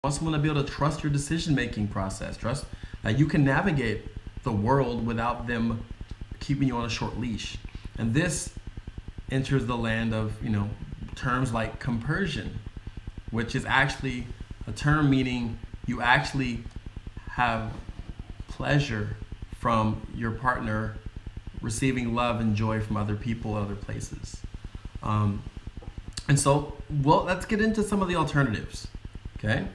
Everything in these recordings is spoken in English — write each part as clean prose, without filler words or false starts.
want someone to be able to trust your decision-making process. Trust that you can navigate the world without them keeping you on a short leash. And this enters the land of, terms like compersion, which is actually a term meaning you actually have pleasure from your partner receiving love and joy from other people, other places. Let's get into some of the alternatives. Okay,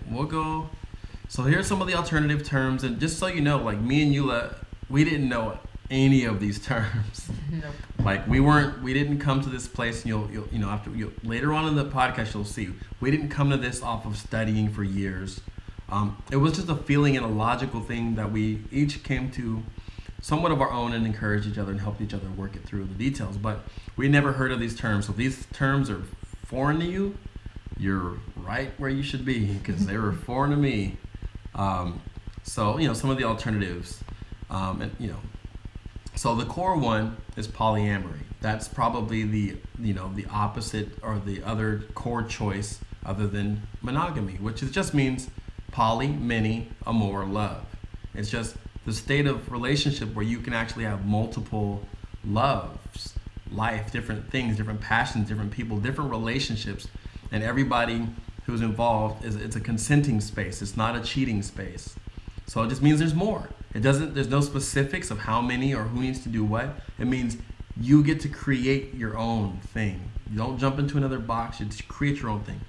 so here's some of the alternative terms, and just so you know, like me and Eula, we didn't know any of these terms. Nope. Like we didn't come to this place, and you'll later on in the podcast you'll see we didn't come to this off of studying for years. It was just a feeling and a logical thing that we each came to somewhat of our own and encouraged each other and helped each other work it through the details. But we never heard of these terms, so if these terms are foreign to you, you're right where you should be, because they were foreign to me. Some of the alternatives, so the core one is polyamory. That's probably the opposite or the other core choice other than monogamy, which just means poly, many, amor, love. It's just the state of relationship where you can actually have multiple loves, life, different things, different passions, different people, different relationships, and everybody who's involved it's a consenting space. It's not a cheating space. So it just means there's more. There's no specifics of how many or who needs to do what. It means you get to create your own thing. You don't jump into another box, you just create your own thing.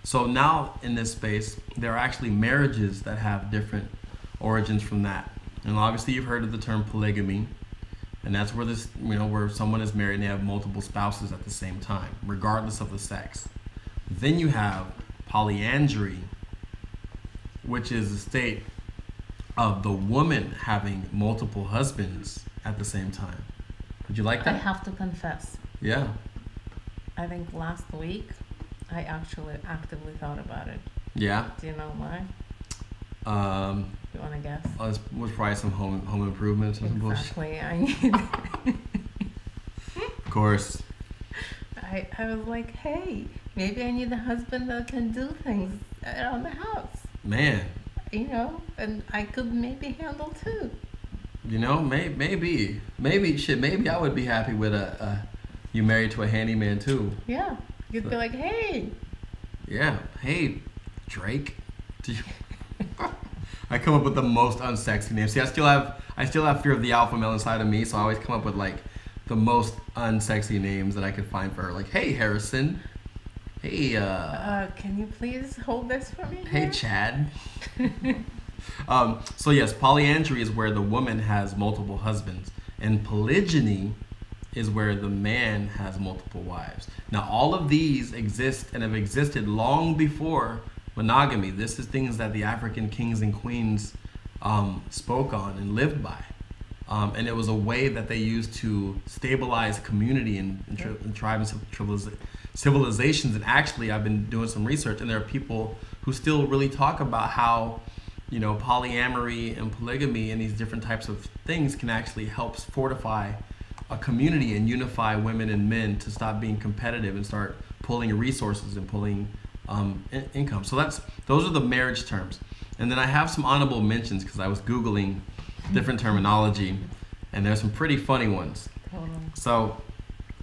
So now in this space, there are actually marriages that have different origins from that. And obviously you've heard of the term polygamy. And that's where where someone is married and they have multiple spouses at the same time, regardless of the sex. Then you have polyandry, which is a state of the woman having multiple husbands at the same time. Would you like that? I have to confess. Yeah. I think last week I actually actively thought about it. Yeah. Do you know why? You want to guess? It was probably some home improvements or some bullshit. Exactly. I need. Of course. I was like, hey, maybe I need a husband that can do things around the house. Man. And I could maybe handle too. Maybe I would be happy with you married to a handyman too. Yeah. You'd be like, hey. Yeah. Hey, Drake. I come up with the most unsexy names. See, I still have fear of the alpha male inside of me, so I always come up with like the most unsexy names that I could find for her. Like, hey, Harrison. Hey, can you please hold this for me? Hey, Chad. So yes, polyandry is where the woman has multiple husbands, and polygyny is where the man has multiple wives. Now, all of these exist and have existed long before monogamy. This is things that the African kings and queens spoke on and lived by. And it was a way that they used to stabilize community and tribes and civilizations. And actually, I've been doing some research, and there are people who still really talk about how, polyamory and polygamy and these different types of things can actually help fortify a community and unify women and men to stop being competitive and start pulling resources and pulling income. So those are the marriage terms. And then I have some honorable mentions because I was Googling different terminology, and there's some pretty funny ones. So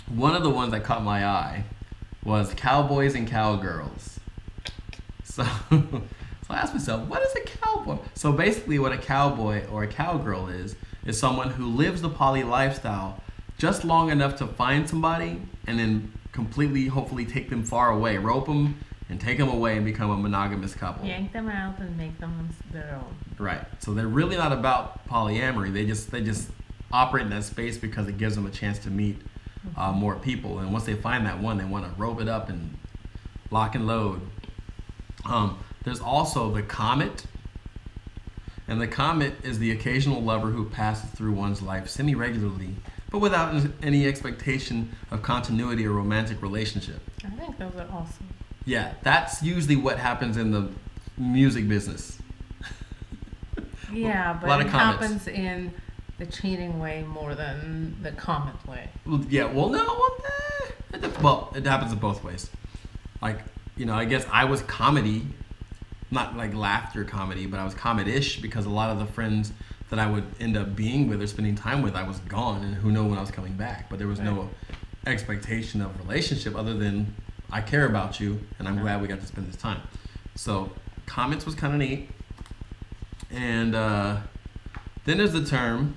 one of the ones that caught my eye was cowboys and cowgirls. So I asked myself, what is a cowboy? So basically what a cowboy or a cowgirl is someone who lives the poly lifestyle just long enough to find somebody and then completely, hopefully, take them far away, rope them and take them away and become a monogamous couple. Yank them out and make them their own. Right. So they're really not about polyamory. They just operate in that space because it gives them a chance to meet more people. And once they find that one, they want to rope it up and lock and load. There's also the comet. And the comet is the occasional lover who passes through one's life semi-regularly, but without any expectation of continuity or romantic relationship. I think those are awesome. Yeah, that's usually what happens in the music business. Yeah, a lot but of it comets. happens in the cheating way more than the comet way. Well, yeah, it happens in both ways. Like, I guess I was comedy not like laughter comedy, but I was comedy-ish because a lot of the friends that I would end up being with or spending time with, I was gone, and who knew when I was coming back. But there was no expectation of relationship other than I care about you, and I'm glad we got to spend this time. So comments was kind of neat. And then there's the term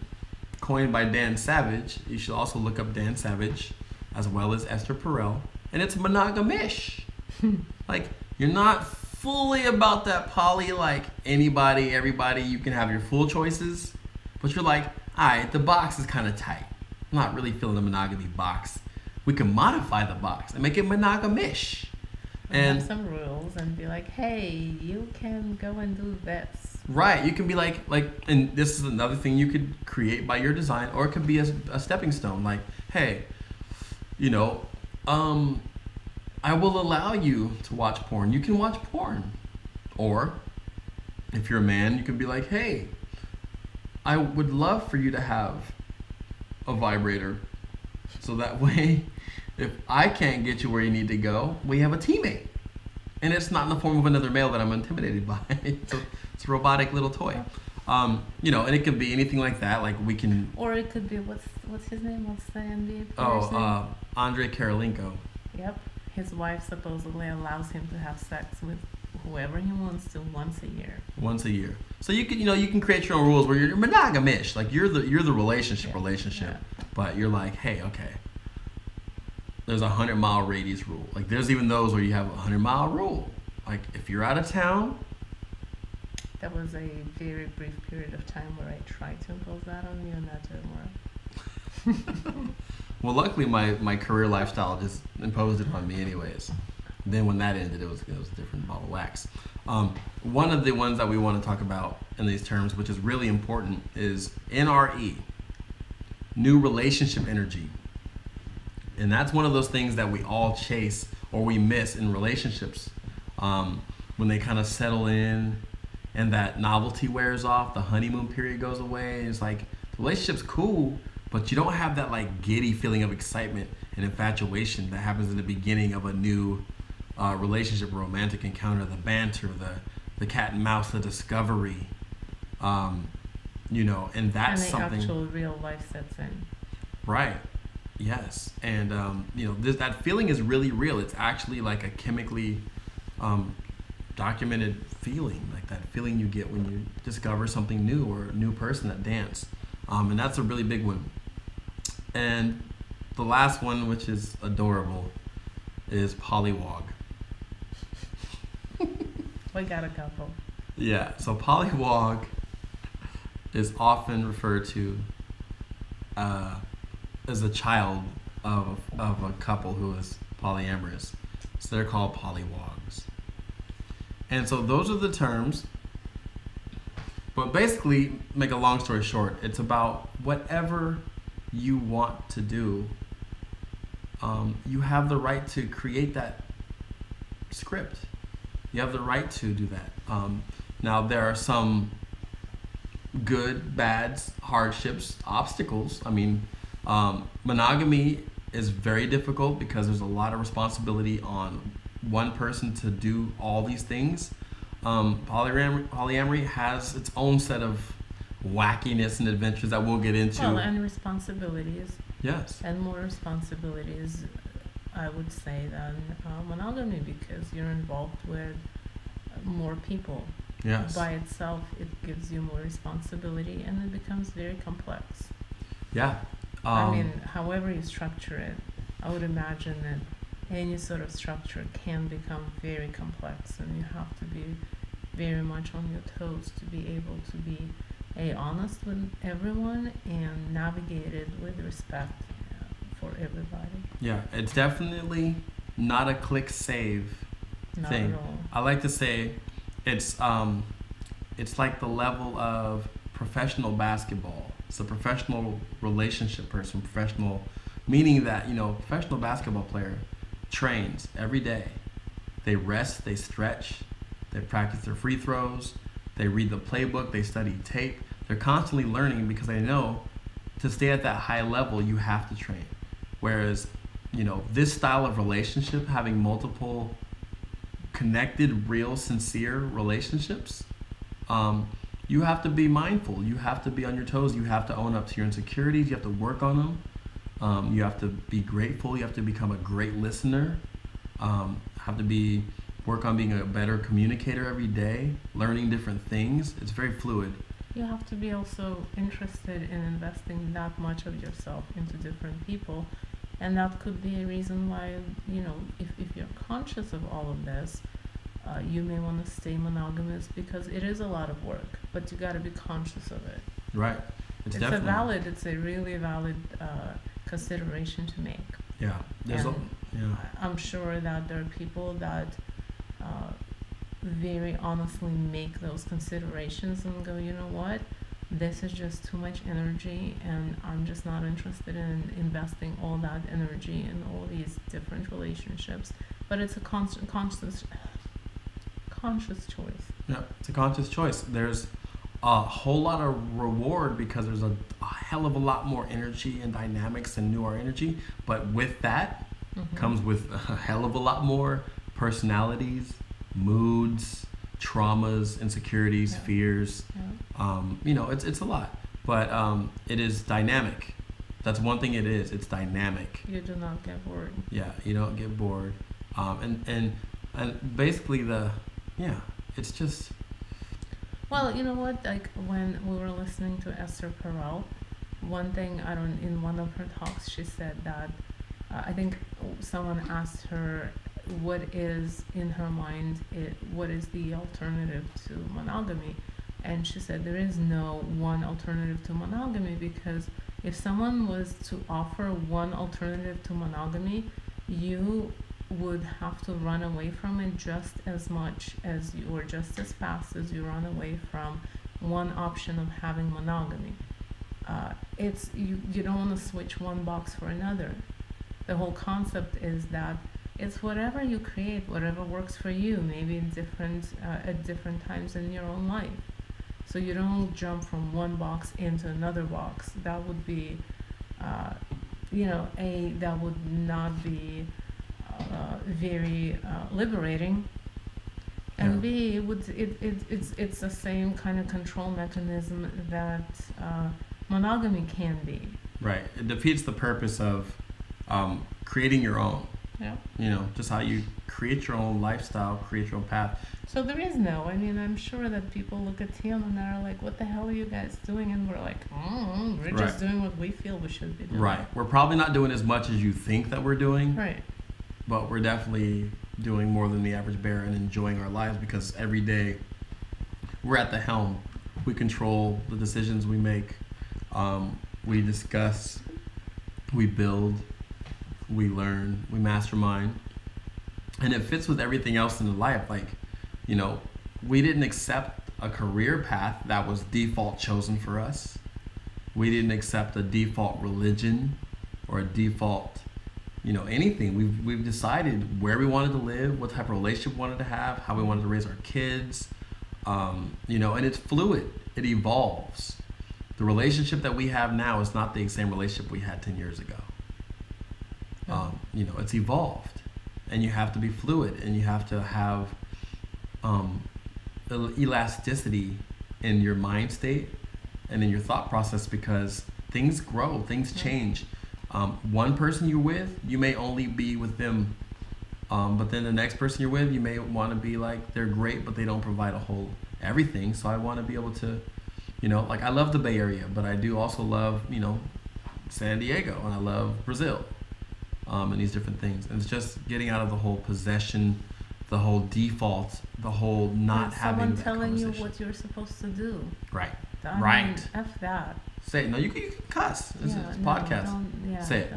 coined by Dan Savage. You should also look up Dan Savage as well as Esther Perel. And it's monogamish. Like, you're not fully about that poly, like anybody, everybody, you can have your full choices. But you're like, all right, the box is kind of tight. I'm not really feeling the monogamy box. We can modify the box and make it monogamish. And have some rules and be like, hey, you can go and do this. Right. You can be like, and this is another thing you could create by your design, or it could be a stepping stone. Like, hey, you know, I will allow you to watch porn. You can watch porn. Or if you're a man, you can be like, hey, I would love for you to have a vibrator. So that way, if I can't get you where you need to go, we have a teammate. And it's not in the form of another male that I'm intimidated by. It's a robotic little toy. You know, and it could be anything like that. Like we can. Or it could be what's his name? What's the NBA player's name? Andrei Karolinko. Yep, his wife supposedly allows him to have sex with whoever he wants to once a year. Once a year. So you can create your own rules where you're monogamish. Like you're the relationship, yeah. But you're like, hey, okay. There's a 100-mile radius rule. Like there's even those where you have a 100-mile rule. Like if you're out of town. That was a very brief period of time where I tried to impose that on you, and that didn't work. Well, luckily my career lifestyle just imposed it on me anyways. Then when that ended, it was a different ball of wax. One of the ones that we want to talk about in these terms, which is really important, is NRE, new relationship energy. And that's one of those things that we all chase or we miss in relationships when they kind of settle in and that novelty wears off, the honeymoon period goes away. It's like the relationship's cool, but you don't have that like giddy feeling of excitement and infatuation that happens in the beginning of a new relationship, romantic encounter, the banter, the cat and mouse, the discovery, you know, and that's and the something. Actual real life sets in. Right. Yes, and you know, that feeling is really real. It's actually like a chemically documented feeling, like that feeling you get when you discover something new or a new person at dance, and that's a really big one. And the last one, which is adorable, is polywog. We got a couple. Yeah, so polywog is often referred to as a child of a couple who is polyamorous. So they're called polywogs. And so those are the terms. But basically, make a long story short, it's about whatever you want to do. You have the right to create that script. You have the right to do that. Now, there are some good, bads, hardships, obstacles. I mean, monogamy is very difficult because there's a lot of responsibility on one person to do all these things. Polyamory has its own set of wackiness and adventures that we'll get into. Well, and responsibilities. Yes. And more responsibilities, I would say, than monogamy, because you're involved with more people. Yes. By itself, it gives you more responsibility, and it becomes very complex. Yeah. I mean, however you structure it, I would imagine that any sort of structure can become very complex, and you have to be very much on your toes to be able to be honest with everyone and navigate it with respect for everybody. Yeah, it's definitely not a click save Not thing. at all. I like to say it's like the level of professional basketball. It's a professional relationship person, professional, meaning that, you know, professional basketball player trains every day. They rest, they stretch, they practice their free throws, they read the playbook, they study tape. They're constantly learning because they know to stay at that high level, you have to train. Whereas, you know, this style of relationship, having multiple connected, real, sincere relationships, you have to be mindful. You have to be on your toes. You have to own up to your insecurities. You have to work on them. You have to be grateful. You have to become a great listener. Have to work on being a better communicator every day, learning different things. It's very fluid. You have to be also interested in investing that much of yourself into different people. And that could be a reason why, if you're conscious of all of this, you may want to stay monogamous because it is a lot of work, but you got to be conscious of it. Right. It's a really valid consideration to make. Yeah. I'm sure that there are people that very honestly make those considerations and go, you know what, this is just too much energy and I'm just not interested in investing all that energy in all these different relationships. But it's a conscious choice. Yeah, it's a conscious choice. There's a whole lot of reward because there's a hell of a lot more energy and dynamics and newer energy. But with that comes with a hell of a lot more personalities, moods, traumas, insecurities, fears. It's a lot. But it is dynamic. That's one thing it is. It's dynamic. You do not get bored. Yeah, you don't get bored. And basically it's just... Well, you know what? Like when we were listening to Esther Perel, one thing in one of her talks, she said that I think someone asked her what is in her mind, what is the alternative to monogamy, and she said there is no one alternative to monogamy, because if someone was to offer one alternative to monogamy, you would have to run away from it just as much as or just as fast as you run away from one option of having monogamy. It's you don't want to switch one box for another. The whole concept is that it's whatever you create, whatever works for you, maybe in at different times in your own life. So you don't jump from one box into another box. That would be, that would not be very liberating. And B, it's the same kind of control mechanism that monogamy can be. Right. It defeats the purpose of creating your own. Yeah. Just how you create your own lifestyle, create your own path. So there is I'm sure that people look at Tion and they're like, what the hell are you guys doing? And we're like, we're just doing what we feel we should be doing. Right. We're probably not doing as much as you think that we're doing. Right. But we're definitely doing more than the average bear and enjoying our lives, because every day we're at the helm. We control the decisions we make. We discuss, we build, we learn, we mastermind. And it fits with everything else in life. Like, we didn't accept a career path that was default chosen for us. We didn't accept a default religion or a default, anything. We've decided where we wanted to live, what type of relationship we wanted to have, how we wanted to raise our kids, and it's fluid. It evolves. The relationship that we have now is not the same relationship we had 10 years ago. It's evolved, and you have to be fluid, and you have to have elasticity in your mind state and in your thought process, because things grow, things change. One person you're with, you may only be with them, but then the next person you're with, you may want to be like, they're great, but they don't provide a whole everything. So I want to be able to, I love the Bay Area, but I do also love, San Diego, and I love Brazil, and these different things. And it's just getting out of the whole possession, the whole default, the whole not having that someone telling you what you're supposed to do. Right. Right. F that. Say it. No, you can cuss. It's a podcast. Say it.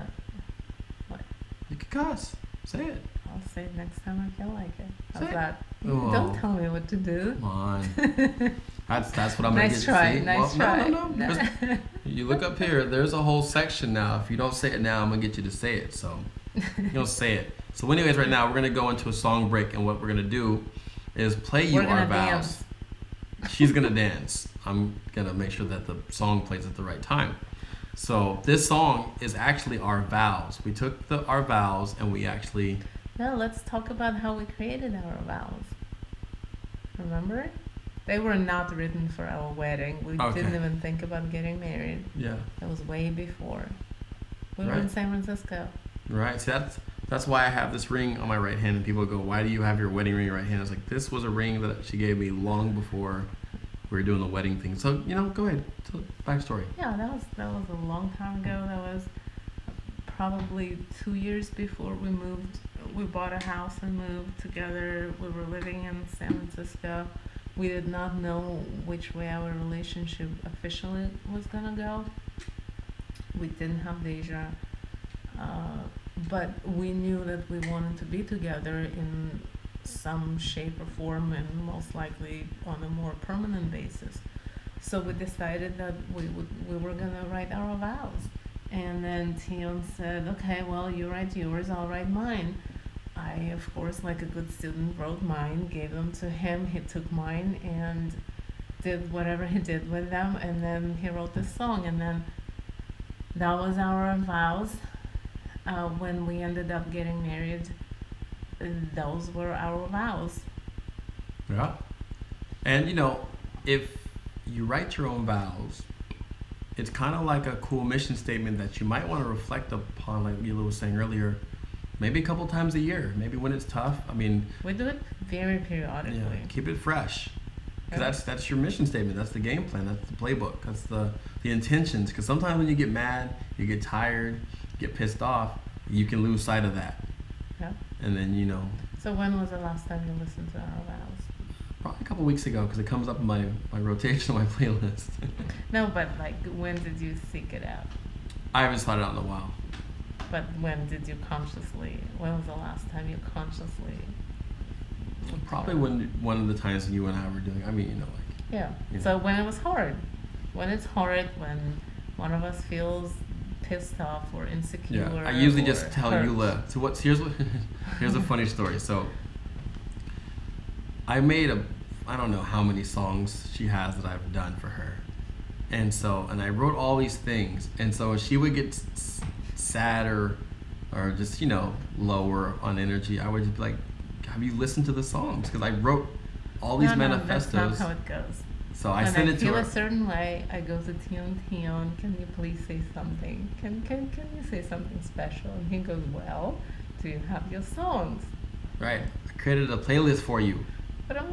What? You can cuss. Say it. I'll say it next time I feel like it. How's Say that? Oh. Don't tell me what to do. Come on. That's what I'm going to get try, to see. Nice try. No. You look up here. There's a whole section now. If you don't say it now, I'm going to get you to say it. So you'll say it. So anyways, right now, we're going to go into a song break. And what we're going to do is play you our vows. Dance. She's going to dance. I'm going to make sure that the song plays at the right time. So this song is actually our vows. We took our vows and we actually Now let's talk about how we created our vows. Remember? They were not written for our wedding. We Okay. didn't even think about getting married. Yeah. That was way before. We were Right. in San Francisco. Right. See, that's why I have this ring on my right hand, and people go, "Why do you have your wedding ring in your right hand?" It's like, this was a ring that she gave me long before we were doing the wedding thing. So go ahead. Tell the backstory. Yeah, that was a long time ago. That was probably 2 years before we moved. We bought a house and moved together. We were living in San Francisco. We did not know which way our relationship officially was gonna go. We didn't have Deja, but we knew that we wanted to be together in some shape or form, and most likely on a more permanent basis. So we decided that we were gonna write our vows. And then Tion said, "Okay, well, you write yours, I'll write mine." I, of course, like a good student, wrote mine, gave them to him. He took mine and did whatever he did with them, and then he wrote this song. And then that was our vows. When we ended up getting married, those were our vows. Yeah. And if you write your own vows, it's kind of like a cool mission statement that you might want to reflect upon, like Mila was saying earlier, maybe a couple times a year, maybe when it's tough. I mean, We do it very periodically. yeah, keep it fresh. Because Yeah. that's your mission statement. That's the game plan. That's the playbook. That's the intentions. Because sometimes when you get mad, you get tired, you get pissed off, you can lose sight of that. Yeah. And then So when was the last time you listened to our vows? probably a couple weeks ago, because it comes up in my rotation on my playlist. No, but like, when did you seek it out? I haven't started out in a while. But when did you consciously? When was the last time you consciously? Probably when one of the times when you and I were doing. I mean, Yeah. Yeah. So when it was hard, when it's hard, when one of us feels pissed off or insecure. yeah. I usually or just tell hurt. Eula. So here's a funny story. So I made I don't know how many songs she has that I've done for her, and I wrote all these things, and so when she would get sad or just lower on energy, I would just be like, "Have you listened to the songs?" Because I wrote all these No, manifestos. that's not how it goes. So I When send I it to feel her. a certain way, I go to Tion. Can you please say something? Can you say something special? And he goes, well, do you have your songs? Right. I created a playlist for you. But I'm